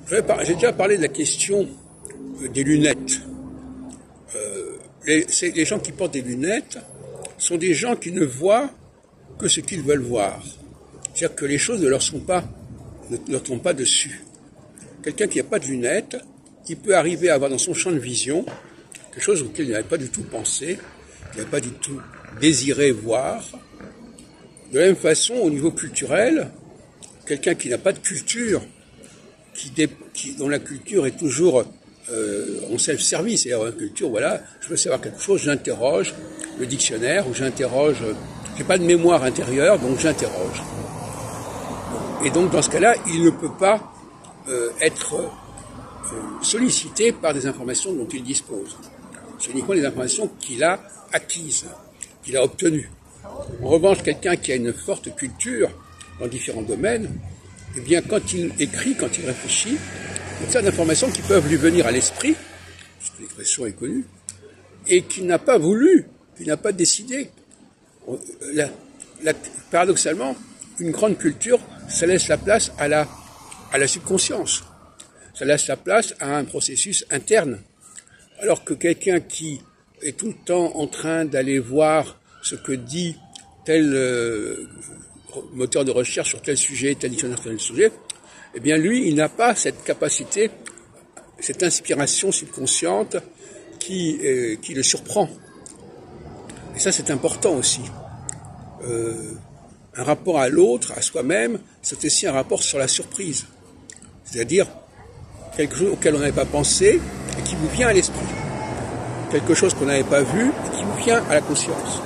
J'ai déjà parlé de la question des lunettes. Les gens qui portent des lunettes sont des gens qui ne voient que ce qu'ils veulent voir. C'est-à-dire que les choses ne leur tombent pas dessus. Quelqu'un qui n'a pas de lunettes, il peut arriver à avoir dans son champ de vision quelque chose auquel il n'avait pas du tout pensé, qu'il n'avait pas du tout désiré voir. De la même façon, au niveau culturel, quelqu'un qui n'a pas de culture, dont la culture est toujours en self-service, c'est-à-dire une culture, voilà, je veux savoir quelque chose, j'interroge le dictionnaire, ou j'ai pas de mémoire intérieure, donc j'interroge. Et donc dans ce cas-là, il ne peut pas être sollicité par des informations dont il dispose. C'est uniquement des informations qu'il a acquises, qu'il a obtenues. En revanche, quelqu'un qui a une forte culture dans différents domaines, eh bien, quand il écrit, quand il réfléchit, il y a une série d'informations qui peuvent lui venir à l'esprit, puisque l'expression est connue, et qu'il n'a pas voulu, qu'il n'a pas décidé. Paradoxalement, une grande culture, ça laisse la place à la subconscience. Ça laisse la place à un processus interne. Alors que quelqu'un qui est tout le temps en train d'aller voir ce que dit tel moteur de recherche sur tel sujet, tel dictionnaire sur tel sujet, eh bien lui, il n'a pas cette capacité, cette inspiration subconsciente qui le surprend. Et ça, c'est important aussi. Un rapport à l'autre, à soi-même, c'est aussi un rapport sur la surprise. C'est-à-dire quelque chose auquel on n'avait pas pensé et qui vous vient à l'esprit. Quelque chose qu'on n'avait pas vu et qui vous vient à la conscience.